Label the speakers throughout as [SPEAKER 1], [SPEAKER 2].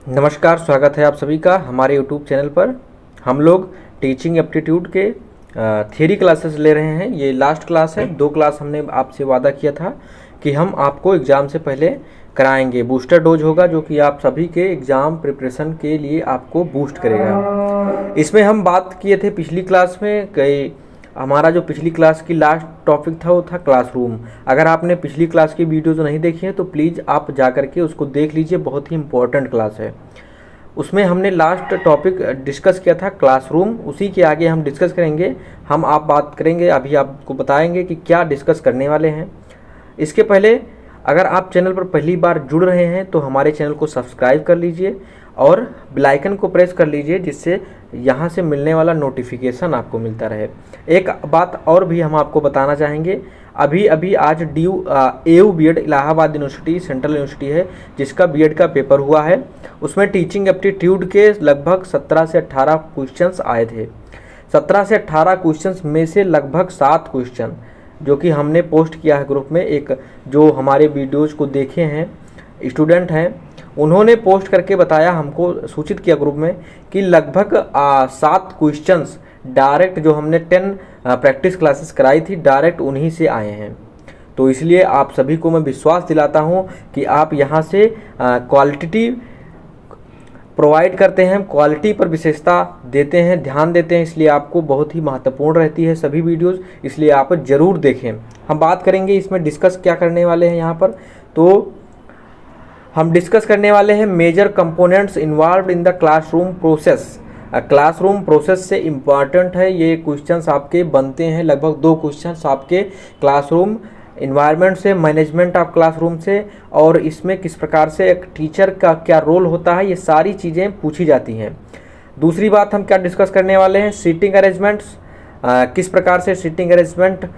[SPEAKER 1] नमस्कार, स्वागत है आप सभी का हमारे YouTube चैनल पर। हम लोग टीचिंग एप्टीट्यूड के थियरी क्लासेस ले रहे हैं। ये लास्ट क्लास है। 2 क्लास हमने आपसे वादा किया था कि हम आपको एग्ज़ाम से पहले कराएंगे। बूस्टर डोज होगा जो कि आप सभी के एग्ज़ाम प्रिपरेशन के लिए आपको बूस्ट करेगा। इसमें हम बात किए थे पिछली क्लास में कई हमारा जो पिछली क्लास की लास्ट टॉपिक था वो था क्लासरूम। अगर आपने पिछली क्लास की वीडियोस नहीं देखी है तो प्लीज़ आप जा कर के उसको देख लीजिए, बहुत ही इम्पोर्टेंट क्लास है। उसमें हमने लास्ट टॉपिक डिस्कस किया था क्लासरूम। उसी के आगे हम डिस्कस करेंगे। आप बात करेंगे, अभी आपको बताएंगे कि क्या डिस्कस करने वाले हैं। इसके पहले अगर आप चैनल पर पहली बार जुड़ रहे हैं तो हमारे चैनल को सब्सक्राइब कर लीजिए और बेल आइकन को प्रेस कर लीजिए, जिससे यहाँ से मिलने वाला नोटिफिकेशन आपको मिलता रहे। एक बात और भी हम आपको बताना चाहेंगे, अभी आज AU BED Allahabad university central university है जिसका BED का पेपर हुआ है। उसमें टीचिंग एप्टीट्यूड के लगभग 17 से 18 क्वेश्चंस आए थे। 17 से 18 क्वेश्चंस में से लगभग 7 क्वेश्चन जो कि हमने पोस्ट किया है ग्रुप में, एक जो हमारे वीडियोज़ को देखे हैं स्टूडेंट हैं उन्होंने पोस्ट करके बताया, हमको सूचित किया ग्रुप में कि लगभग 7 क्वेश्चंस डायरेक्ट जो हमने 10 प्रैक्टिस क्लासेस कराई थी डायरेक्ट उन्हीं से आए हैं। तो इसलिए आप सभी को मैं विश्वास दिलाता हूं कि आप यहां से क्वालिटी प्रोवाइड करते हैं, क्वालिटी पर विशेषता देते हैं, ध्यान देते हैं, इसलिए आपको बहुत ही महत्वपूर्ण रहती है सभी वीडियोज़, इसलिए आप ज़रूर देखें। हम बात करेंगे इसमें डिस्कस क्या करने वाले हैं। यहाँ पर तो हम डिस्कस करने वाले हैं major components involved in the classroom process. Classroom process से इम्पॉर्टेंट है ये क्वेश्चंस आपके बनते हैं, लगभग 2 क्वेश्चंस आपके क्लासरूम इन्वायरमेंट से, मैनेजमेंट ऑफ क्लासरूम से, और इसमें किस प्रकार से एक टीचर का क्या रोल होता है, ये सारी चीज़ें पूछी जाती हैं। दूसरी बात हम क्या डिस्कस करने वाले हैं, सीटिंग अरेंजमेंट्स, किस प्रकार से सीटिंग अरेंजमेंट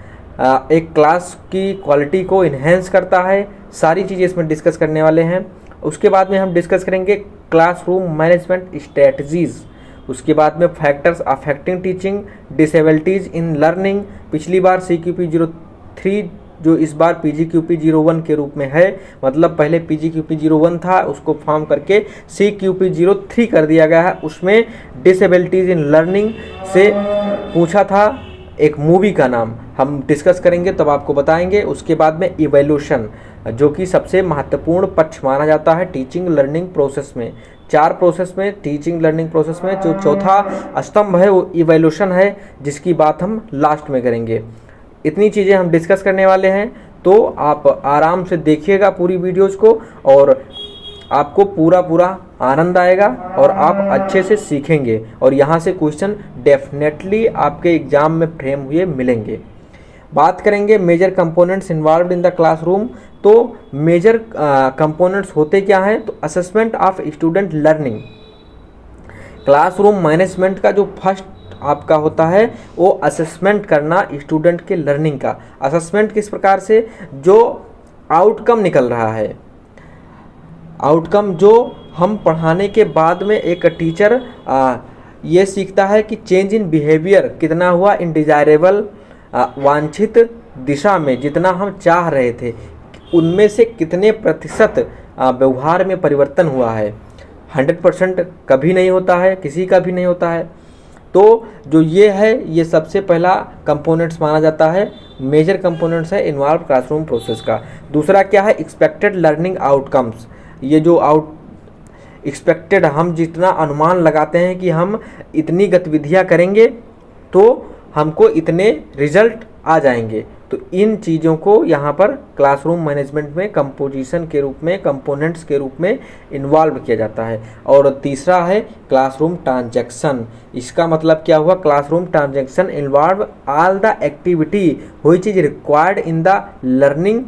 [SPEAKER 1] एक क्लास की क्वालिटी को इन्हेंस करता है, सारी चीज़ें इसमें डिस्कस करने वाले हैं। उसके बाद में हम डिस्कस करेंगे क्लासरूम मैनेजमेंट स्ट्रेटजीज़। उसके बाद में factors affecting teaching disabilities in learning. पिछली बार CQP 03 जो इस बार PGQP 01 के रूप में है, मतलब पहले PGQP 01 था उसको फॉर्म करके CQP 03 कर दिया गया है। उसमें डिसेबिलिटीज़ इन लर्निंग से पूछा था, एक मूवी का नाम हम डिस्कस करेंगे तब आपको बताएंगे। उसके बाद में इवैल्यूएशन जो कि सबसे महत्वपूर्ण पक्ष माना जाता है टीचिंग लर्निंग प्रोसेस में। 4 प्रोसेस में टीचिंग लर्निंग प्रोसेस में जो चौथा स्तंभ है वो इवैल्यूएशन है, जिसकी बात हम लास्ट में करेंगे। इतनी चीज़ें हम डिस्कस करने वाले हैं, तो आप आराम से देखिएगा पूरी वीडियोज़ को और आपको पूरा आनंद आएगा और आप अच्छे से सीखेंगे और यहाँ से क्वेश्चन डेफिनेटली आपके एग्जाम में फ्रेम हुए मिलेंगे। बात करेंगे major components involved in the classroom. तो मेजर कंपोनेंट्स होते क्या हैं, तो assessment of student learning. Classroom management का जो फर्स्ट आपका होता है वो असेसमेंट करना स्टूडेंट के लर्निंग का। असेसमेंट किस प्रकार से, जो आउटकम निकल रहा है, आउटकम जो हम पढ़ाने के बाद में एक टीचर ये सीखता है कि चेंज इन बिहेवियर कितना हुआ, इनडिजायरेबल वांछित दिशा में जितना हम चाह रहे थे उनमें से कितने प्रतिशत व्यवहार में परिवर्तन हुआ है। 100% कभी नहीं होता है, किसी का भी नहीं होता है। तो जो ये है ये सबसे पहला कंपोनेंट्स माना जाता है, मेजर कंपोनेंट्स है इन्वॉल्व क्लासरूम प्रोसेस का। दूसरा क्या है, एक्सपेक्टेड लर्निंग आउटकम्स। ये जो एक्सपेक्टेड हम जितना अनुमान लगाते हैं कि हम इतनी गतिविधियां करेंगे तो हमको इतने रिजल्ट आ जाएंगे, तो इन चीज़ों को यहाँ पर क्लासरूम मैनेजमेंट में कंपोजिशन के रूप में, कंपोनेंट्स के रूप में इन्वॉल्व किया जाता है। और तीसरा है क्लासरूम ट्रांजैक्शन। इसका मतलब क्या हुआ, classroom transaction involve all the activity which is required in the learning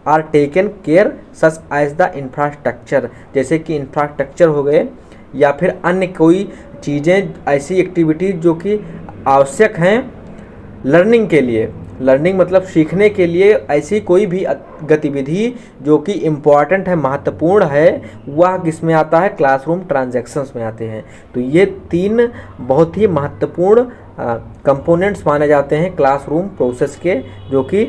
[SPEAKER 1] are taken care such as the infrastructure. जैसे कि इंफ्रास्ट्रक्चर हो गए या फिर अन्य कोई चीज़ें, ऐसी एक्टिविटीज़ जो कि आवश्यक हैं लर्निंग के लिए। लर्निंग मतलब सीखने के लिए ऐसी कोई भी गतिविधि जो कि इम्पॉर्टेंट है, महत्वपूर्ण है, वह किस में आता है, क्लासरूम ट्रांजैक्शंस में आते हैं। तो ये 3 बहुत ही महत्वपूर्ण कंपोनेंट्स माने जाते हैं क्लासरूम प्रोसेस के, जो कि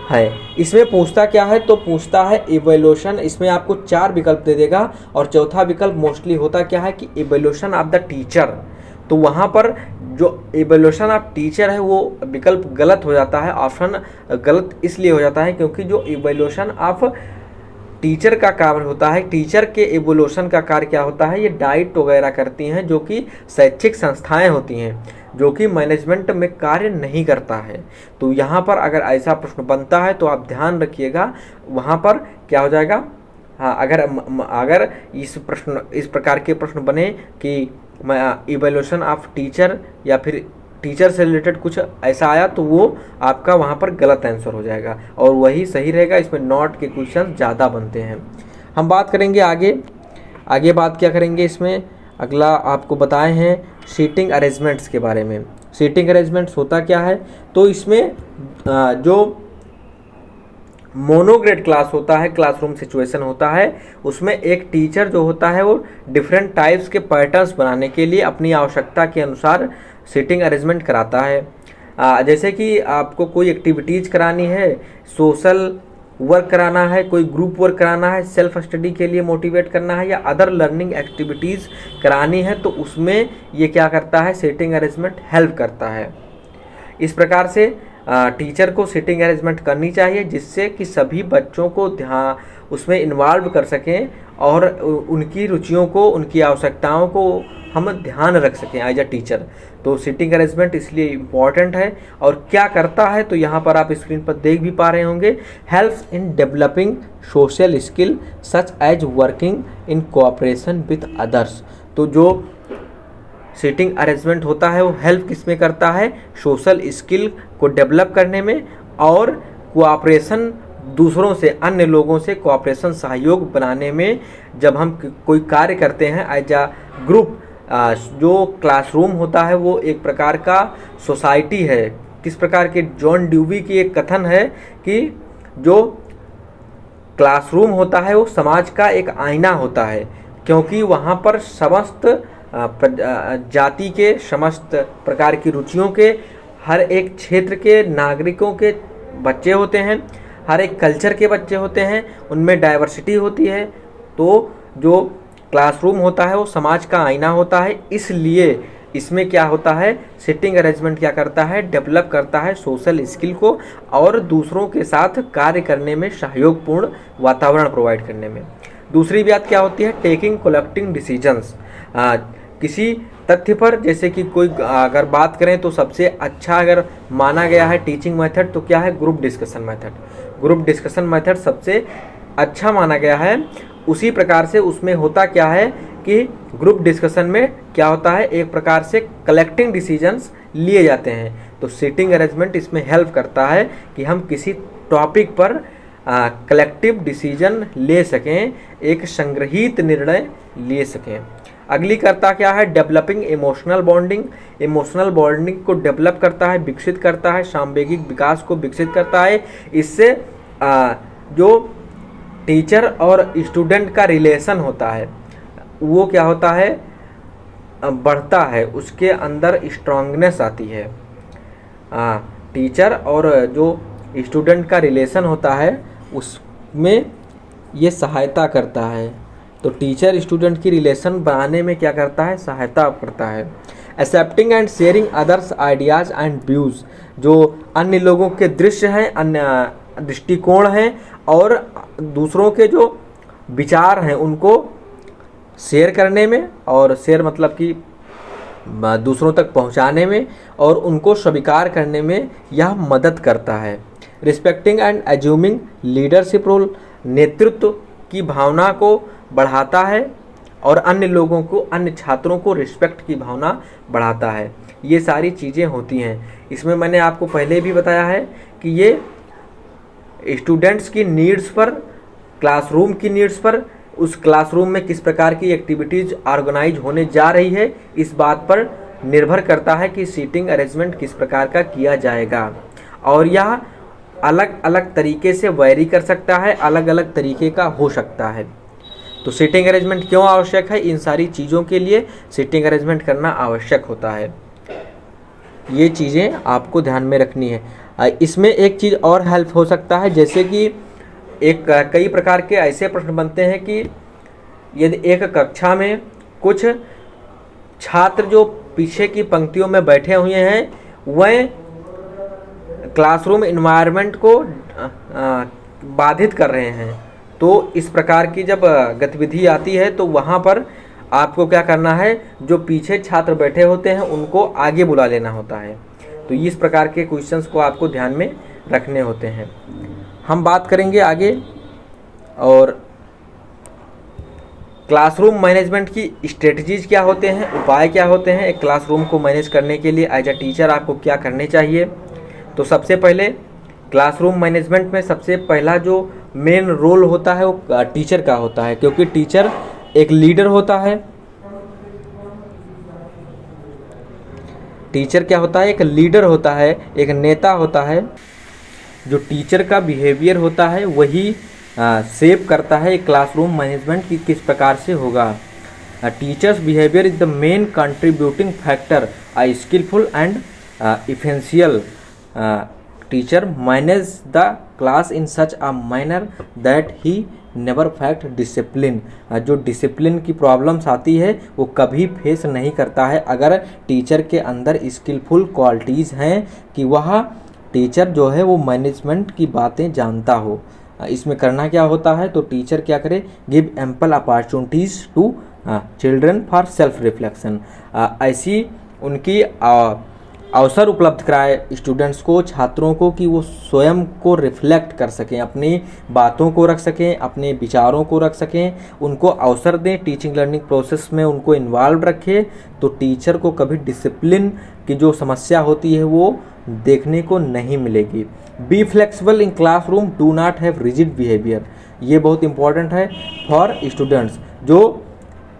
[SPEAKER 1] है। इसमें पूछता क्या है, तो पूछता है इवैल्यूएशन। इसमें आपको 4 विकल्प दे देगा और चौथा विकल्प मोस्टली होता क्या है कि इवैल्यूएशन ऑफ द टीचर। तो वहाँ पर जो इवैल्यूएशन ऑफ टीचर है वो विकल्प गलत हो जाता है, ऑप्शन गलत इसलिए हो जाता है क्योंकि जो इवैल्यूएशन ऑफ टीचर का कार्य होता है, टीचर के इवोल्यूशन का कार्य क्या होता है, ये डाइट वगैरह करती हैं जो कि शैक्षिक संस्थाएं होती हैं, जो कि मैनेजमेंट में कार्य नहीं करता है। तो यहाँ पर अगर ऐसा प्रश्न बनता है तो आप ध्यान रखिएगा, वहाँ पर क्या हो जाएगा। हाँ, अगर इस प्रकार के प्रश्न बने कि इवोल्यूशन ऑफ टीचर या फिर टीचर से रिलेटेड कुछ ऐसा आया तो वो आपका वहाँ पर गलत आंसर हो जाएगा और वही सही रहेगा। इसमें नॉट के क्वेश्चन ज़्यादा बनते हैं। हम बात करेंगे आगे बात क्या करेंगे, इसमें अगला आपको बताए हैं सीटिंग अरेंजमेंट्स के बारे में। सीटिंग अरेंजमेंट्स होता क्या है, तो इसमें जो मोनोग्रेड क्लास होता है, क्लासरूम सिचुएशन होता है, उसमें एक टीचर जो होता है वो डिफरेंट टाइप्स के पैटर्न्स बनाने के लिए अपनी आवश्यकता के अनुसार सीटिंग अरेंजमेंट कराता है। जैसे कि आपको कोई एक्टिविटीज़ करानी है, सोशल वर्क कराना है, कोई ग्रुप वर्क कराना है, सेल्फ स्टडी के लिए मोटिवेट करना है या अदर लर्निंग एक्टिविटीज़ करानी है, तो उसमें ये क्या करता है, सीटिंग अरेंजमेंट हेल्प करता है। इस प्रकार से टीचर को सीटिंग अरेंजमेंट करनी चाहिए जिससे कि सभी बच्चों को उसमें इन्वॉल्व कर सकें और उनकी रुचियों को, उनकी आवश्यकताओं को हम ध्यान रख सकें एज अ टीचर। तो सीटिंग अरेंजमेंट इसलिए इम्पॉर्टेंट है। और क्या करता है, तो यहाँ पर आप स्क्रीन पर देख भी पा रहे होंगे, helps in developing social skill such as working in cooperation with others. तो जो सीटिंग अरेंजमेंट होता है वो हेल्प किस में करता है, सोशल स्किल को डेवलप करने में और कोऑपरेशन, दूसरों से, अन्य लोगों से कोऑपरेशन, सहयोग बनाने में। जब हम कोई कार्य करते हैं एज अ ग्रुप, जो क्लासरूम होता है वो एक प्रकार का सोसाइटी है। किस प्रकार के, जॉन ड्यूवी की एक कथन है कि जो क्लासरूम होता है वो समाज का एक आईना होता है, क्योंकि वहाँ पर समस्त जाति के, समस्त प्रकार की रुचियों के, हर एक क्षेत्र के नागरिकों के बच्चे होते हैं, हर एक कल्चर के बच्चे होते हैं, उनमें डाइवर्सिटी होती है। तो जो क्लासरूम होता है वो समाज का आईना होता है, इसलिए इसमें क्या होता है, सीटिंग अरेंजमेंट क्या करता है, डेवलप करता है सोशल स्किल को और दूसरों के साथ कार्य करने में सहयोगपूर्ण वातावरण प्रोवाइड करने में। दूसरी बात क्या होती है, टेकिंग कलेक्टिंग डिसीजंस। किसी तथ्य पर, जैसे कि कोई अगर बात करें तो सबसे अच्छा अगर माना गया है टीचिंग मेथड तो क्या है, group discussion method. Group discussion method सबसे अच्छा माना गया है। उसी प्रकार से उसमें होता क्या है कि ग्रुप डिस्कशन में क्या होता है, एक प्रकार से कलेक्टिंग डिसीजंस लिए जाते हैं। तो सीटिंग अरेंजमेंट इसमें हेल्प करता है कि हम किसी टॉपिक पर कलेक्टिव डिसीजन ले सकें, एक संग्रहित निर्णय ले सकें। अगली करता क्या है, developing emotional bonding. Emotional bonding को डेवलप करता है, विकसित करता है, सामवेगिक विकास को विकसित करता है। इससे जो टीचर और स्टूडेंट का रिलेशन होता है वो क्या होता है, बढ़ता है, उसके अंदर स्ट्रांगनेस आती है। टीचर और जो स्टूडेंट का रिलेशन होता है उसमें ये सहायता करता है। तो टीचर स्टूडेंट की रिलेशन बनाने में क्या करता है, सहायता करता है। Accepting and sharing others ideas and views. जो अन्य लोगों के दृश्य हैं, अन्य दृष्टिकोण हैं और दूसरों के जो विचार हैं उनको शेयर करने में, और शेयर मतलब कि दूसरों तक पहुंचाने में और उनको स्वीकार करने में यह मदद करता है। Respecting and assuming leadership role. नेतृत्व की भावना को बढ़ाता है और अन्य लोगों को, अन्य छात्रों को रिस्पेक्ट की भावना बढ़ाता है। ये सारी चीज़ें होती हैं। इसमें मैंने आपको पहले भी बताया है कि ये स्टूडेंट्स की नीड्स पर, क्लासरूम की नीड्स पर, उस क्लासरूम में किस प्रकार की एक्टिविटीज़ ऑर्गेनाइज होने जा रही है, इस बात पर निर्भर करता है कि सीटिंग अरेंजमेंट किस प्रकार का किया जाएगा। और यह अलग अलग तरीके से वैरी कर सकता है, अलग अलग तरीके का हो सकता है। तो सीटिंग अरेंजमेंट क्यों आवश्यक है, इन सारी चीज़ों के लिए सीटिंग अरेंजमेंट करना आवश्यक होता है। ये चीज़ें आपको ध्यान में रखनी है। इसमें एक चीज़ और हेल्प हो सकता है, जैसे कि एक कई प्रकार के ऐसे प्रश्न बनते हैं कि यदि एक कक्षा में कुछ छात्र जो पीछे की पंक्तियों में बैठे हुए हैं वह क्लासरूम इन्वायरमेंट को बाधित कर रहे हैं, तो इस प्रकार की जब गतिविधि आती है तो वहाँ पर आपको क्या करना है, जो पीछे छात्र बैठे होते हैं उनको आगे बुला लेना होता है। तो इस प्रकार के क्वेश्चंस को आपको ध्यान में रखने होते हैं। हम बात करेंगे आगे, और क्लासरूम मैनेजमेंट की स्ट्रेटजीज़ क्या होते हैं, उपाय क्या होते हैं। एक क्लासरूम को मैनेज करने के लिए एज अ टीचर आपको क्या करने चाहिए। तो सबसे पहले क्लासरूम मैनेजमेंट में सबसे पहला जो मेन रोल होता है वो टीचर का होता है, क्योंकि टीचर एक लीडर होता है। टीचर क्या होता है, एक लीडर होता है, एक नेता होता है। जो टीचर का बिहेवियर होता है वही शेप करता है क्लासरूम मैनेजमेंट की किस प्रकार से होगा। Teacher's behaviour is the main contributing factor a skilful and इफेंशियल teacher manage the class in such a manner that he never faced discipline. जो डिसिप्लिन की प्रॉब्लम्स आती है वो कभी फेस नहीं करता है अगर टीचर के अंदर स्किलफुल क्वालिटीज़ हैं कि वह टीचर जो है वो मैनेजमेंट की बातें जानता हो। इसमें करना क्या होता है, तो टीचर क्या करे, give ample opportunities to children for self reflection. ऐसी उनकी अवसर उपलब्ध कराए स्टूडेंट्स को, छात्रों को, कि वो स्वयं को रिफ्लेक्ट कर सकें, अपनी बातों को रख सकें, अपने विचारों को रख सकें, उनको अवसर दें, टीचिंग लर्निंग प्रोसेस में उनको इन्वॉल्व रखें। तो टीचर को कभी डिसिप्लिन की जो समस्या होती है वो देखने को नहीं मिलेगी। Be flexible in classroom, do not have rigid behaviour. ये बहुत इंपॉर्टेंट है फॉर स्टूडेंट्स। जो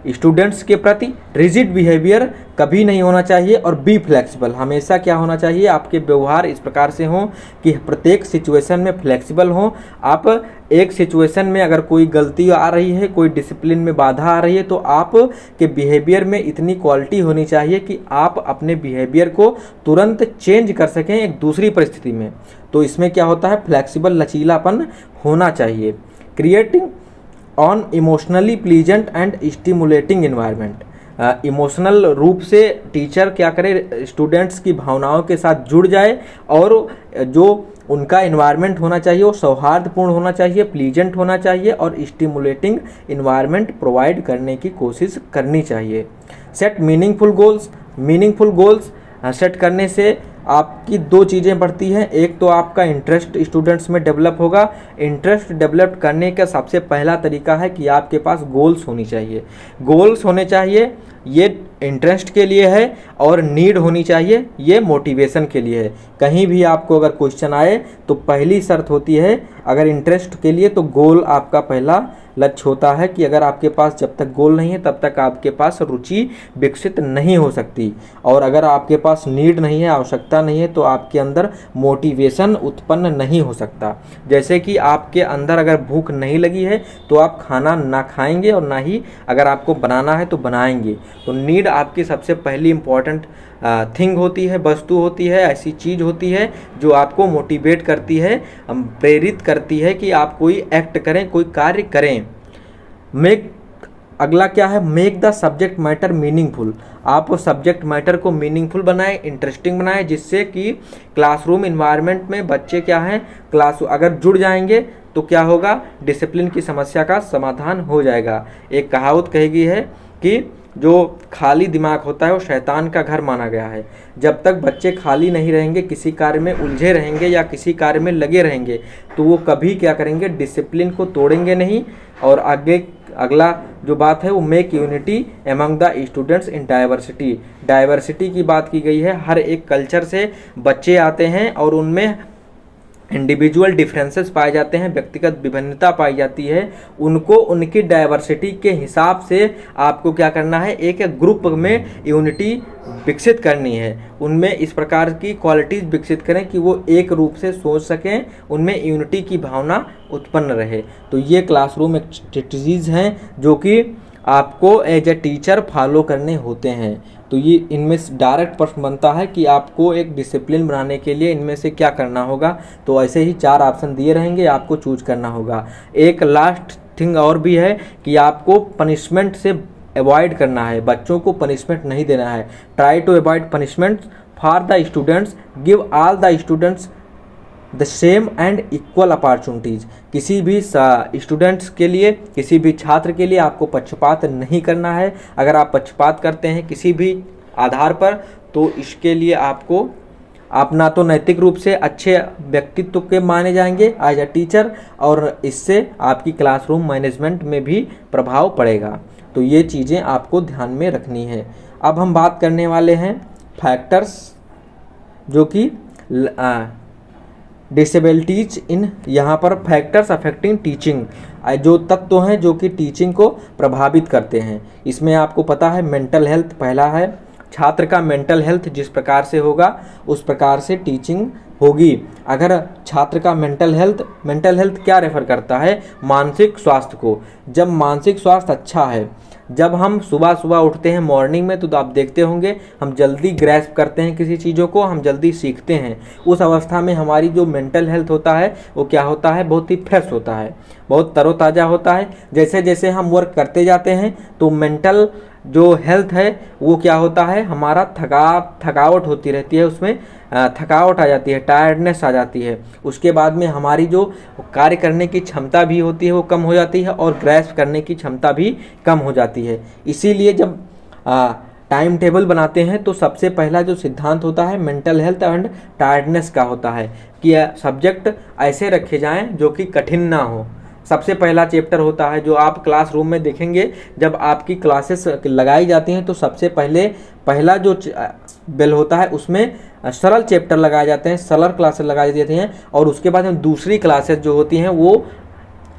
[SPEAKER 1] स्टूडेंट्स के प्रति रिजिड बिहेवियर कभी नहीं होना चाहिए, और बी फ्लेक्सिबल, हमेशा क्या होना चाहिए, आपके व्यवहार इस प्रकार से हों कि प्रत्येक सिचुएशन में फ्लेक्सिबल हों। आप एक सिचुएशन में अगर कोई गलती आ रही है, कोई डिसिप्लिन में बाधा आ रही है, तो आप के बिहेवियर में इतनी क्वालिटी होनी चाहिए कि आप अपने बिहेवियर को तुरंत चेंज कर सकें एक दूसरी परिस्थिति में। तो इसमें क्या होता है, फ्लेक्सिबल, लचीलापन होना चाहिए। Creating on emotionally pleasant and stimulating environment. Emotional रूप से टीचर क्या करे, स्टूडेंट्स की भावनाओं के साथ जुड़ जाए, और जो उनका इन्वायरमेंट होना चाहिए वो सौहार्दपूर्ण होना चाहिए, प्लीजेंट होना चाहिए, और स्टिमुलेटिंग इन्वायरमेंट प्रोवाइड करने की कोशिश करनी चाहिए। Set meaningful goals. Meaningful goals set करने से आपकी दो चीज़ें बढ़ती हैं। एक तो आपका इंटरेस्ट स्टूडेंट्स में डेवलप होगा। इंटरेस्ट डेवलप करने का सबसे पहला तरीका है कि आपके पास गोल्स होनी चाहिए। गोल्स होने चाहिए, ये इंटरेस्ट के लिए है, और नीड होनी चाहिए, ये मोटिवेशन के लिए है। कहीं भी आपको अगर क्वेश्चन आए तो पहली शर्त होती है, अगर इंटरेस्ट के लिए तो गोल आपका पहला लक्ष्य होता है कि अगर आपके पास जब तक गोल नहीं है तब तक आपके पास रुचि विकसित नहीं हो सकती, और अगर आपके पास नीड नहीं है, आवश्यकता नहीं है, तो आपके अंदर मोटिवेशन उत्पन्न नहीं हो सकता। जैसे कि आपके अंदर अगर भूख नहीं लगी है तो आप खाना ना खाएंगे, और ना ही अगर आपको बनाना है तो बनाएंगे। तो नीड आपकी सबसे पहली इम्पॉर्टेंट थिंग होती है, वस्तु होती है, ऐसी चीज़ होती है जो आपको मोटिवेट करती है, प्रेरित करती है कि आप कोई एक्ट करें, कोई कार्य करें। अगला क्या है, make the subject matter meaningful. आप सब्जेक्ट मैटर को मीनिंगफुल बनाएं, इंटरेस्टिंग बनाएं, जिससे कि क्लासरूम इन्वायरमेंट में बच्चे क्या हैं, क्लास अगर जुड़ जाएंगे तो क्या होगा, डिसिप्लिन की समस्या का समाधान हो जाएगा। एक कहावत कही गई है कि जो खाली दिमाग होता है वो शैतान का घर माना गया है। जब तक बच्चे खाली नहीं रहेंगे, किसी कार्य में उलझे रहेंगे या किसी कार्य में लगे रहेंगे, तो वो कभी क्या करेंगे, डिसिप्लिन को तोड़ेंगे नहीं। और आगे अगला जो बात है वो make unity among the students in diversity. Diversity की बात की गई है, हर एक कल्चर से बच्चे आते हैं और उनमें इंडिविजुअल डिफरेंसेस पाए जाते हैं, व्यक्तिगत विभिन्नता पाई जाती है। उनको उनकी डाइवर्सिटी के हिसाब से आपको क्या करना है, एक ग्रुप में यूनिटी विकसित करनी है। उनमें इस प्रकार की क्वालिटीज़ विकसित करें कि वो एक रूप से सोच सकें, उनमें यूनिटी की भावना उत्पन्न रहे। तो ये क्लासरूम स्ट्रेटजीज़ हैं जो कि आपको एज ए टीचर फॉलो करने होते हैं। तो ये इनमें से डायरेक्ट प्रश्न बनता है कि आपको एक डिसिप्लिन बनाने के लिए इनमें से क्या करना होगा। तो ऐसे ही 4 ऑप्शन दिए रहेंगे, आपको चूज करना होगा। एक लास्ट थिंग और भी है कि आपको पनिशमेंट से अवॉइड करना है, बच्चों को पनिशमेंट नहीं देना है। Try to avoid punishment for the students, give all the students the same and equal opportunities. किसी भी स्टूडेंट्स के लिए, किसी भी छात्र के लिए आपको पक्षपात नहीं करना है। अगर आप पक्षपात करते हैं किसी भी आधार पर, तो इसके लिए आप ना तो नैतिक रूप से अच्छे व्यक्तित्व के माने जाएंगे एज अ टीचर, और इससे आपकी क्लासरूम मैनेजमेंट में भी प्रभाव पड़ेगा। तो ये चीज़ें आपको ध्यान में रखनी है। अब हम बात करने वाले हैं फैक्टर्स, जो कि डिसेबिलिटीज इन, यहाँ पर फैक्टर्स अफेक्टिंग टीचिंग, जो तत्व हैं जो कि टीचिंग को प्रभावित करते हैं। इसमें आपको पता है मेंटल हेल्थ पहला है। छात्र का मेंटल हेल्थ जिस प्रकार से होगा उस प्रकार से टीचिंग होगी। अगर छात्र का मेंटल हेल्थ क्या रेफर करता है? मानसिक स्वास्थ्य को। जब मानसिक स्वास्थ्य अच्छा है, जब हम सुबह सुबह उठते हैं मॉर्निंग में, तो आप देखते होंगे हम जल्दी ग्रैस्प करते हैं किसी चीज़ों को, हम जल्दी सीखते हैं। उस अवस्था में हमारी जो मेंटल हेल्थ होता है वो क्या होता है? बहुत ही फ्रेश होता है, बहुत तरोताज़ा होता है। जैसे जैसे हम वर्क करते जाते हैं तो मेंटल जो हेल्थ है वो क्या होता है? हमारा थकावट होती रहती है, उसमें थकावट आ जाती है, टायर्डनेस आ जाती है। उसके बाद में हमारी जो कार्य करने की क्षमता भी होती है वो कम हो जाती है, और ग्रैस्प करने की क्षमता भी कम हो जाती है। इसीलिए जब टाइम टेबल बनाते हैं तो सबसे पहला जो सिद्धांत होता है मेंटल हेल्थ एंड टायर्डनेस का होता है कि सब्जेक्ट ऐसे रखे जाएं जो कि कठिन ना हो। सबसे पहला चैप्टर होता है जो आप क्लासरूम में देखेंगे, जब आपकी क्लासेस लगाई जाती हैं तो सबसे पहला जो बेल होता है उसमें सरल चैप्टर लगाए जाते हैं, सरल क्लासेस लगाई जाती हैं, और उसके बाद में दूसरी क्लासेस जो होती हैं वो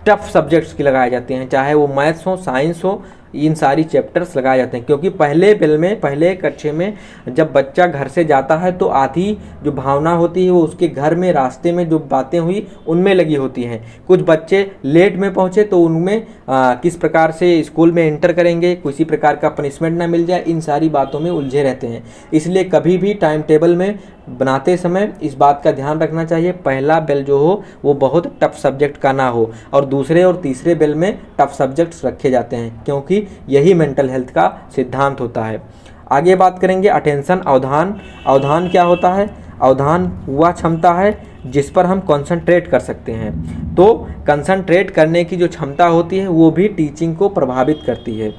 [SPEAKER 1] टफ सब्जेक्ट्स की लगाई जाती हैं, चाहे वो मैथ्स हो, साइंस हो, इन सारी चैप्टर्स लगाए जाते हैं। क्योंकि पहले बेल में, पहले कक्षा में जब बच्चा घर से जाता है तो आधी जो भावना होती है वो उसके घर में, रास्ते में जो बातें हुई उनमें लगी होती हैं। कुछ बच्चे लेट में पहुँचे तो उनमें किस प्रकार से स्कूल में एंटर करेंगे, किसी प्रकार का पनिशमेंट ना मिल जाए, इन सारी बातों में उलझे रहते हैं। इसलिए कभी भी टाइम टेबल में बनाते समय इस बात का ध्यान रखना चाहिए, पहला बेल जो हो वो बहुत टफ सब्जेक्ट का ना हो, और दूसरे और तीसरे बेल में टफ सब्जेक्ट्स रखे जाते हैं, क्योंकि यही मेंटल हेल्थ का सिद्धांत होता है। आगे बात करेंगे अटेंशन, अवधान। अवधान क्या होता है? अवधान वह क्षमता है जिस पर हम कंसंट्रेट कर सकते हैं। तो कंसंट्रेट करने की जो क्षमता होती है वो भी टीचिंग को प्रभावित करती है।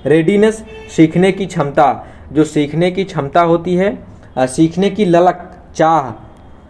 [SPEAKER 1] रेडीनेस, सीखने की क्षमता, जो सीखने की क्षमता होती है, सीखने की ललक, चाह,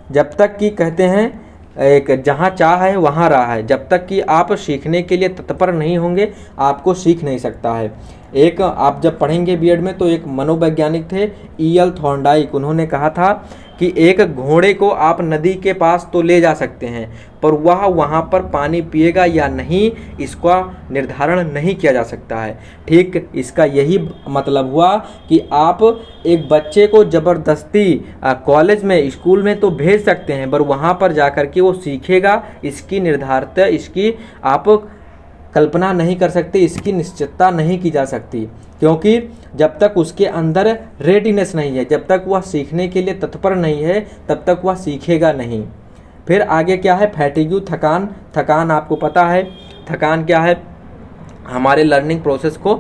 [SPEAKER 1] जब तक कि कहते हैं एक जहाँ चाह है वहाँ राह है। जब तक कि आप सीखने के लिए तत्पर नहीं होंगे आपको सीख नहीं सकता है। एक आप जब पढ़ेंगे बीएड में तो एक मनोवैज्ञानिक थे E.L. थॉर्नडाइक, उन्होंने कहा था कि एक घोड़े को आप नदी के पास तो ले जा सकते हैं, पर वह वहाँ पर पानी पिएगा या नहीं इसका निर्धारण नहीं किया जा सकता है। ठीक इसका यही मतलब हुआ कि आप एक बच्चे को ज़बरदस्ती कॉलेज में, स्कूल में तो भेज सकते हैं, पर वहाँ पर जाकर के वो सीखेगा इसकी निर्धारित, इसकी आप कल्पना नहीं कर सकते, इसकी निश्चितता नहीं की जा सकती। क्योंकि जब तक उसके अंदर रेडीनेस नहीं है, जब तक वह सीखने के लिए तत्पर नहीं है, तब तक वह सीखेगा नहीं। फिर आगे क्या है? फैटिग्यू, थकान। थकान आपको पता है, थकान क्या है? हमारे लर्निंग प्रोसेस को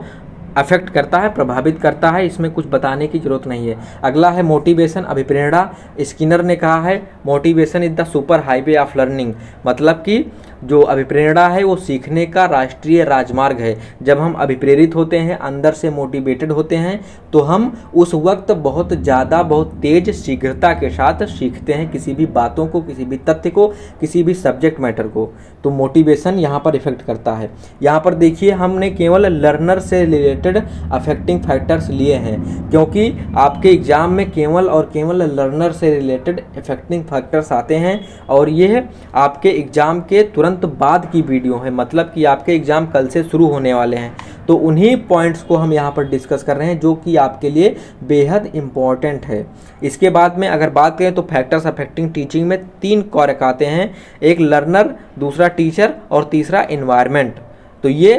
[SPEAKER 1] अफेक्ट करता है, प्रभावित करता है, इसमें कुछ बताने की जरूरत नहीं है। अगला है मोटिवेशन, अभिप्रेरणा। स्किनर ने कहा है motivation is the super highway of learning, मतलब कि जो अभिप्रेरणा है वो सीखने का राष्ट्रीय राजमार्ग है। जब हम अभिप्रेरित होते हैं, अंदर से मोटिवेटेड होते हैं, तो हम उस वक्त बहुत ज़्यादा, बहुत तेज शीघ्रता के साथ सीखते हैं किसी भी बातों को, किसी भी तथ्य को, किसी भी सब्जेक्ट मैटर को। तो मोटिवेशन यहाँ पर इफेक्ट करता है। यहाँ पर देखिए हमने केवल लर्नर से रिलेटेड अफेक्टिंग फैक्टर्स लिए हैं, क्योंकि आपके एग्जाम में केवल और केवल लर्नर से रिलेटेड अफेक्टिंग फैक्टर्स आते हैं, और ये आपके एग्जाम के तुरंत बाद की वीडियो है, मतलब कि आपके एग्जाम कल से शुरू होने वाले हैं। तो उन्हीं पॉइंट्स को हम यहाँ पर डिस्कस कर रहे हैं जो कि आपके लिए बेहद इम्पॉर्टेंट है। इसके बाद में अगर बात करें तो फैक्टर्स अफेक्टिंग टीचिंग में 3 कारक आते हैं, एक लर्नर, दूसरा टीचर और तीसरा इन्वायरमेंट। तो ये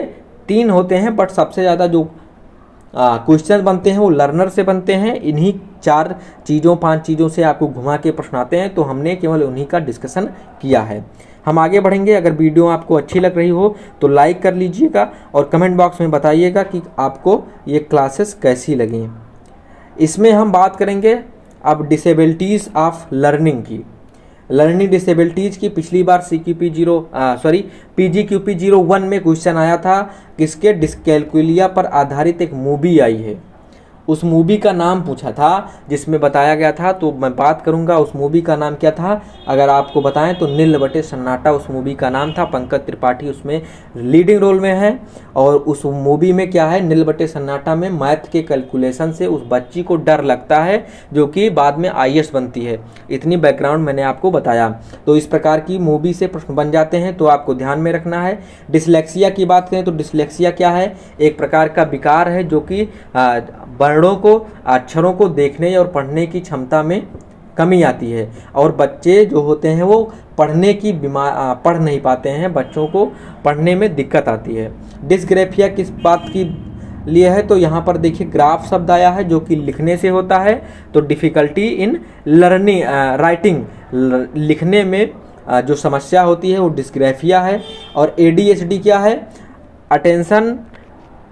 [SPEAKER 1] 3 होते हैं, बट सबसे ज़्यादा जो क्वेश्चन बनते हैं वो लर्नर से बनते हैं। इन्हीं 4 चीज़ों 5 चीज़ों से आपको घुमा के प्रश्न आते हैं, तो हमने केवल उन्हीं का डिस्कशन किया है। हम आगे बढ़ेंगे। अगर वीडियो आपको अच्छी लग रही हो तो लाइक कर लीजिएगा और कमेंट बॉक्स में बताइएगा कि आपको ये क्लासेस कैसी लगी। इसमें हम बात करेंगे अब डिसेबिलिटीज़ ऑफ लर्निंग की। लर्निंग डिसेबिलिटीज़ की पिछली बार PGQP01 में क्वेश्चन आया था, किसके डिस्कैलकुलिया पर आधारित एक मूवी आई है, उस मूवी का नाम पूछा था जिसमें बताया गया था। तो मैं बात करूंगा उस मूवी का नाम क्या था। अगर आपको बताएं तो नील बटे सन्नाटा उस मूवी का नाम था। पंकज त्रिपाठी उसमें लीडिंग रोल में है और उस मूवी में क्या है, नील बटे सन्नाटा में मैथ के कैलकुलेशन से उस बच्ची को डर लगता है जो कि बाद में IAS बनती है। इतनी बैकग्राउंड मैंने आपको बताया। तो इस प्रकार की मूवी से प्रश्न बन जाते हैं, तो आपको ध्यान में रखना है। डिसलेक्सिया की बात करें तो डिसलेक्सिया क्या है, एक प्रकार का विकार है जो कि वर्णों को, अक्षरों को देखने और पढ़ने की क्षमता में कमी आती है और बच्चे जो होते हैं वो पढ़ नहीं पाते हैं, बच्चों को पढ़ने में दिक्कत आती है। डिस्ग्राफिया किस बात की लिए है, तो यहाँ पर देखिए ग्राफ शब्द आया है जो कि लिखने से होता है। तो डिफ़िकल्टी इन लर्निंग राइटिंग, लिखने में जो समस्या होती है वो डिस्ग्राफिया है। और ADHD क्या है, attention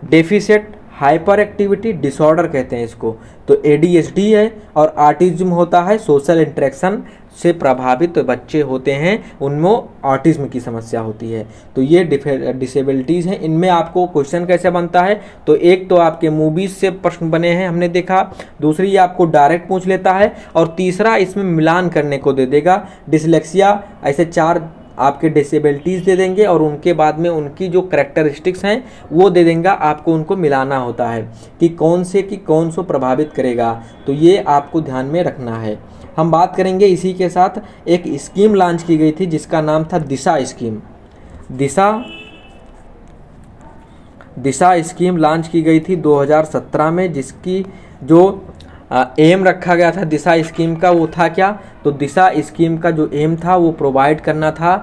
[SPEAKER 1] deficit hyper activity disorder कहते हैं इसको। तो ADHD है। और ऑटिज्म होता है, सोशल इंटरेक्शन से प्रभावित बच्चे होते हैं, उनमें ऑटिज्म की समस्या होती है। तो ये डिसेबिलिटीज़ हैं। इनमें आपको क्वेश्चन कैसे बनता है, तो एक तो आपके मूवीज से प्रश्न बने हैं हमने देखा, दूसरी आपको डायरेक्ट पूछ लेता है और तीसरा इसमें मिलान करने को दे देगा। डिसलेक्सिया ऐसे 4 आपके डिसेबिलिटीज़ दे देंगे और उनके बाद में उनकी जो करैक्टरिस्टिक्स हैं वो दे देंगे, आपको उनको मिलाना होता है कि कौन सो प्रभावित करेगा। तो ये आपको ध्यान में रखना है। हम बात करेंगे इसी के साथ एक स्कीम लॉन्च की गई थी जिसका नाम था दिशा स्कीम। दिशा स्कीम लॉन्च की गई थी 2017 में, जिसकी जो एम रखा गया था दिशा स्कीम का वो था क्या, तो दिशा स्कीम का जो एम था वो प्रोवाइड करना था,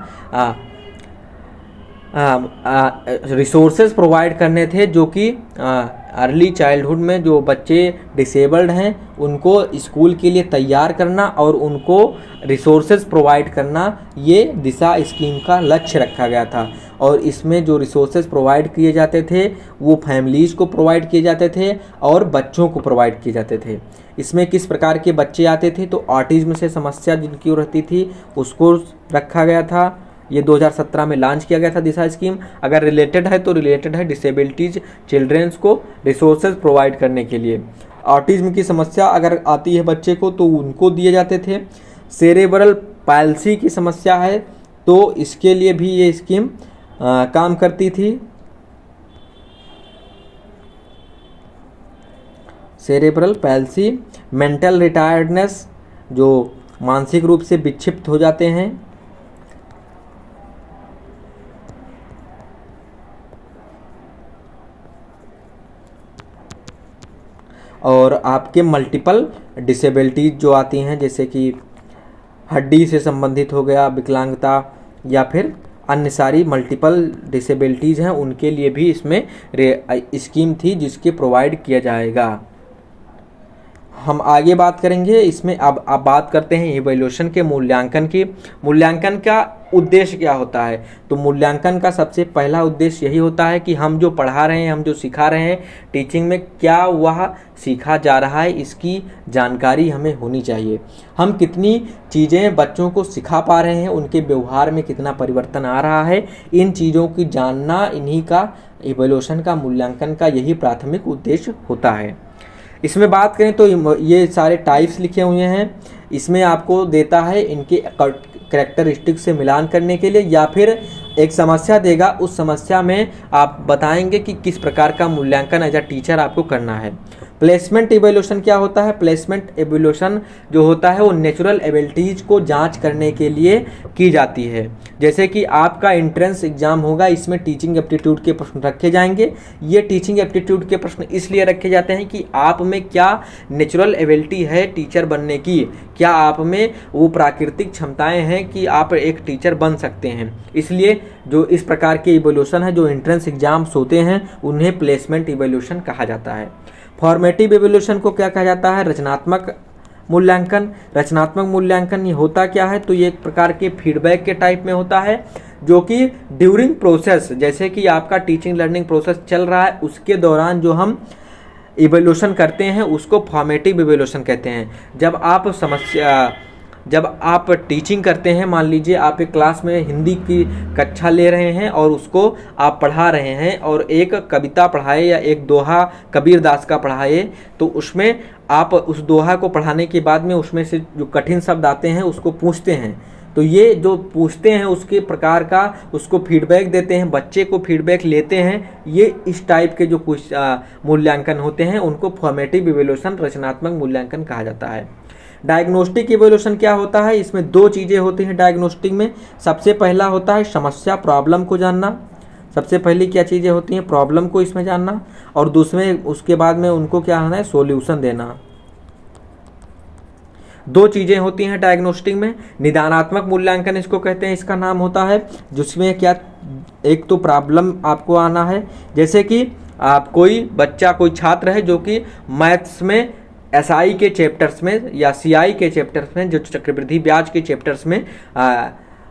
[SPEAKER 1] रिसोर्सेज प्रोवाइड करने थे जो कि अर्ली चाइल्डहुड में जो बच्चे डिसेबल्ड हैं उनको स्कूल के लिए तैयार करना और उनको रिसोर्सेज प्रोवाइड करना, ये दिशा स्कीम का लक्ष्य रखा गया था। और इसमें जो रिसोर्सेज प्रोवाइड किए जाते थे वो फैमिलीज़ को प्रोवाइड किए जाते थे और बच्चों को प्रोवाइड किए जाते थे। इसमें किस प्रकार के बच्चे आते थे, तो ऑटिज्म से समस्या जिनकी रहती थी उसको रखा गया था। ये 2017 में लॉन्च किया गया था दिशा स्कीम। अगर रिलेटेड है तो रिलेटेड है डिसेबिलिटीज चिल्ड्रेंस को रिसोर्सेज प्रोवाइड करने के लिए। ऑटिज्म की समस्या अगर आती है बच्चे को तो उनको दिए जाते थे। सेरेब्रल पैल्सी की समस्या है तो इसके लिए भी ये स्कीम काम करती थी। सेरेब्रल पैल्सी, मेंटल रिटायर्डनेस, जो मानसिक रूप से विक्षिप्त हो जाते हैं, और आपके मल्टीपल डिसेबिलिटीज जो आती हैं जैसे कि हड्डी से संबंधित हो गया, विकलांगता या फिर अन्य सारी मल्टीपल डिसेबिलिटीज़ हैं, उनके लिए भी इसमें स्कीम थी जिसके प्रोवाइड किया जाएगा। हम आगे बात करेंगे इसमें। अब बात करते हैं इवैल्यूएशन के मूल्यांकन की। मूल्यांकन का उद्देश्य क्या होता है, तो मूल्यांकन का सबसे पहला उद्देश्य यही होता है कि हम जो पढ़ा रहे हैं, हम जो सिखा रहे हैं, टीचिंग में क्या वह सीखा जा रहा है इसकी जानकारी हमें होनी चाहिए। हम कितनी चीज़ें बच्चों को सिखा पा रहे हैं, उनके व्यवहार में कितना परिवर्तन आ रहा है, इन चीज़ों की जानना, इन्हीं का इवैल्यूएशन का मूल्यांकन का यही प्राथमिक उद्देश्य होता है। इसमें बात करें तो ये सारे टाइप्स लिखे हुए हैं। इसमें आपको देता है इनके करैक्टरिस्टिक्स से मिलान करने के लिए, या फिर एक समस्या देगा, उस समस्या में आप बताएंगे कि किस प्रकार का मूल्यांकन एज अ टीचर आपको करना है। प्लेसमेंट इवैल्यूएशन क्या होता है? प्लेसमेंट इवैल्यूएशन जो होता है वो नेचुरल एबिलिटीज को जांच करने के लिए की जाती है। जैसे कि आपका एंट्रेंस एग्जाम होगा, इसमें टीचिंग एप्टीट्यूड के प्रश्न रखे जाएंगे। ये टीचिंग एप्टीट्यूड के प्रश्न इसलिए रखे जाते हैं कि आप में क्या नेचुरल एबिलिटी है टीचर बनने की, क्या आप में वो प्राकृतिक क्षमताएं हैं कि आप एक टीचर बन सकते हैं। इसलिए जो इस प्रकार के इवैल्यूएशन है, जो एंट्रेंस एग्जाम्स होते हैं, उन्हें प्लेसमेंट इवैल्यूएशन कहा जाता है। फॉर्मेटिव इवैल्यूएशन को क्या कहा जाता है? रचनात्मक मूल्यांकन। रचनात्मक मूल्यांकन ये होता क्या है? तो ये एक प्रकार के फीडबैक के टाइप में होता है, जो कि ड्यूरिंग प्रोसेस, जैसे कि आपका टीचिंग लर्निंग प्रोसेस चल रहा है, उसके दौरान जो हम इवैल्यूएशन करते हैं उसको फॉर्मेटिव इवैल्यूएशन कहते हैं। जब आप टीचिंग करते हैं, मान लीजिए आप एक क्लास में हिंदी की कक्षा ले रहे हैं और उसको आप पढ़ा रहे हैं और एक कविता पढ़ाए या एक दोहा कबीर दास का पढ़ाए, तो उसमें आप उस दोहा को पढ़ाने के बाद में उसमें से जो कठिन शब्द आते हैं उसको पूछते हैं। तो ये जो पूछते हैं उसके प्रकार का उसको फीडबैक देते हैं, बच्चे को फीडबैक लेते हैं। ये इस टाइप के जो कुछ मूल्यांकन होते हैं उनको फॉर्मेटिव इवैल्यूएशन, रचनात्मक मूल्यांकन कहा जाता है। डायग्नोस्टिक इवैल्यूएशन क्या होता है? इसमें दो चीज़ें होती हैं डायग्नोस्टिक में। सबसे पहला होता है समस्या, प्रॉब्लम को जानना। सबसे पहली क्या चीज़ें होती हैं? प्रॉब्लम को इसमें जानना, और दूसरे उसके बाद में उनको क्या होना है? सॉल्यूशन देना। दो चीज़ें होती हैं डायग्नोस्टिक में। निदानात्मक मूल्यांकन इसको कहते हैं, इसका नाम होता है, जिसमें क्या, एक तो प्रॉब्लम आपको आना है। जैसे कि आप कोई बच्चा, कोई छात्र है जो कि मैथ्स में एसआई के चैप्टर्स में या सीआई के चैप्टर्स में, जो चक्रवृद्धि ब्याज के चैप्टर्स में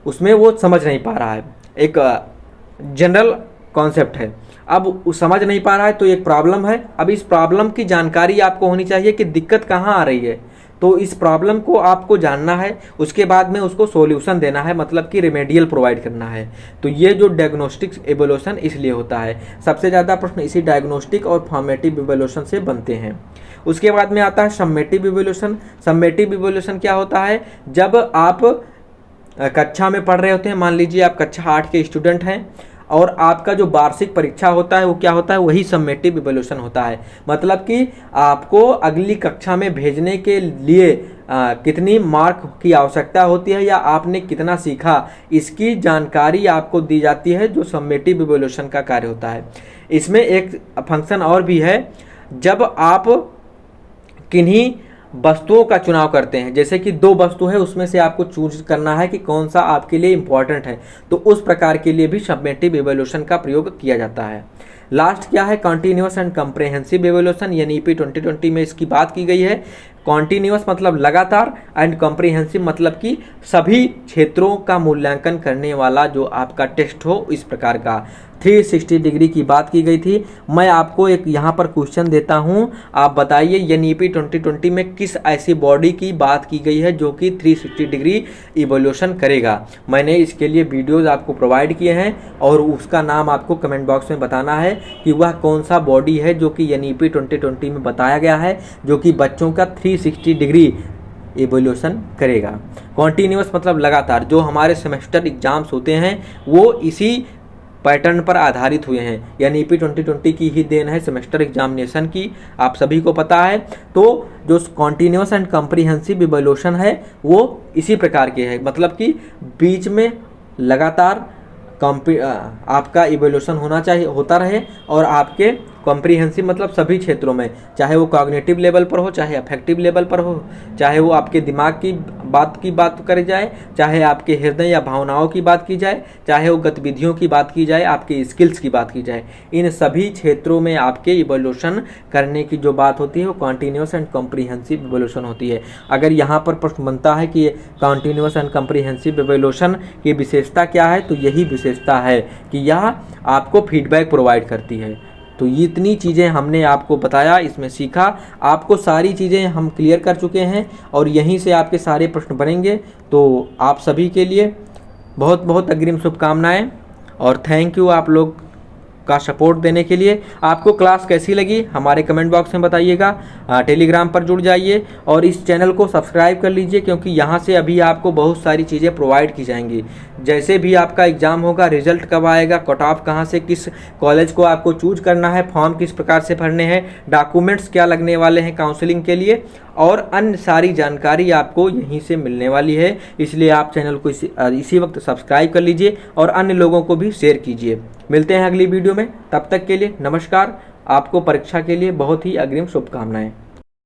[SPEAKER 1] उसमें वो समझ नहीं पा रहा है, एक जनरल कॉन्सेप्ट है, अब वो समझ नहीं पा रहा है, तो एक प्रॉब्लम है। अब इस प्रॉब्लम की जानकारी आपको होनी चाहिए कि दिक्कत कहाँ आ रही है, तो इस प्रॉब्लम को आपको जानना है, उसके बाद में उसको सॉल्यूशन देना है, मतलब कि रेमेडियल प्रोवाइड करना है। तो ये जो डायग्नोस्टिक इवैल्यूएशन इसलिए होता है। सबसे ज़्यादा प्रश्न इसी डायग्नोस्टिक और फॉर्मेटिव इवैल्यूएशन से बनते हैं। उसके बाद में आता है सम्मेटिव इवैल्यूएशन। सम्मेटिव इवैल्यूएशन क्या होता है? जब आप कक्षा में पढ़ रहे होते हैं, मान लीजिए आप कक्षा 8 के स्टूडेंट हैं और आपका जो वार्षिक परीक्षा होता है वो क्या होता है? वही सम्मेटिव इवैल्यूएशन होता है। मतलब कि आपको अगली कक्षा में भेजने के लिए कितनी मार्क की आवश्यकता होती है या आपने कितना सीखा, इसकी जानकारी आपको दी जाती है, जो सम्मेटिव इवैल्यूएशन का कार्य होता है। इसमें एक फंक्शन और भी है, जब आप किन्हीं वस्तुओं का चुनाव करते हैं, जैसे कि दो वस्तु है, उसमें से आपको चूज करना है कि कौन सा आपके लिए इंपॉर्टेंट है, तो उस प्रकार के लिए भी सम्मेटिव इवैल्यूएशन का प्रयोग किया जाता है। लास्ट क्या है? कॉन्टिन्यूअस एंड कॉम्प्रिहेंसिव इवैल्यूएशन, यानी ईपी 2020 में इसकी बात की गई है। कॉन्टिन्यूअस मतलब लगातार, एंड कॉम्प्रिहेंसिव मतलब कि सभी क्षेत्रों का मूल्यांकन करने वाला जो आपका टेस्ट हो, इस प्रकार का 360 डिग्री की बात की गई थी। मैं आपको एक यहाँ पर क्वेश्चन देता हूँ, आप बताइए एनईपी 2020 में किस ऐसी बॉडी की बात की गई है जो कि 360 डिग्री इवोल्यूशन करेगा। मैंने इसके लिए वीडियोज़ आपको प्रोवाइड किए हैं और उसका नाम आपको कमेंट बॉक्स में बताना है कि वह कौन सा बॉडी है जो कि एनईपी 2020 में बताया गया है, जो कि बच्चों का 360 डिग्री इवोल्यूशन करेगा। कॉन्टीन्यूअस मतलब लगातार, जो हमारे सेमेस्टर एग्जाम्स होते हैं वो इसी पैटर्न पर आधारित हुए हैं, यानी ईपी 2020 की ही देन है सेमेस्टर एग्जामिनेशन की, आप सभी को पता है। तो जो कॉन्टीन्यूअस एंड कॉम्प्रिहेंसिव इवोल्यूशन है वो इसी प्रकार के है, मतलब कि बीच में लगातार आपका इवोल्यूशन होना चाहिए, होता रहे, और आपके कॉम्प्रिहेंसिव मतलब सभी क्षेत्रों में, चाहे वो कॉग्निटिव लेवल पर हो, चाहे अफेक्टिव लेवल पर हो, चाहे वो आपके दिमाग की बात करी जाए, चाहे आपके हृदय या भावनाओं की बात की जाए, चाहे वो गतिविधियों की बात की जाए, आपके स्किल्स की बात की जाए, इन सभी क्षेत्रों में आपके इवोल्यूशन करने की जो बात होती है वो कॉन्टीन्यूअस एंड कॉम्प्रिहेंसिव इवोल्यूशन होती है। अगर यहाँ पर प्रश्न बनता है कि कॉन्टीन्यूअस एंड कॉम्प्रिहेंसिव इवोल्यूशन की विशेषता क्या है, तो यही विशेषता है कि यह आपको फीडबैक प्रोवाइड करती है। तो ये इतनी चीज़ें हमने आपको बताया, इसमें सीखा, आपको सारी चीज़ें हम क्लियर कर चुके हैं और यहीं से आपके सारे प्रश्न बनेंगे। तो आप सभी के लिए बहुत बहुत अग्रिम शुभकामनाएं और थैंक यू आप लोग का सपोर्ट देने के लिए। आपको क्लास कैसी लगी हमारे कमेंट बॉक्स में बताइएगा। टेलीग्राम पर जुड़ जाइए और इस चैनल को सब्सक्राइब कर लीजिए, क्योंकि यहाँ से अभी आपको बहुत सारी चीज़ें प्रोवाइड की जाएंगी। जैसे भी आपका एग्जाम होगा, रिजल्ट कब आएगा, कट ऑफ कहाँ से, किस कॉलेज को आपको चूज करना है, फॉर्म किस प्रकार से भरने हैं, डॉक्यूमेंट्स क्या लगने वाले हैं काउंसलिंग के लिए, और अन्य सारी जानकारी आपको यहीं से मिलने वाली है। इसलिए आप चैनल को इसी वक्त सब्सक्राइब कर लीजिए और अन्य लोगों को भी शेयर कीजिए। मिलते हैं अगली वीडियो में, तब तक के लिए नमस्कार। आपको परीक्षा के लिए बहुत ही अग्रिम शुभकामनाएं।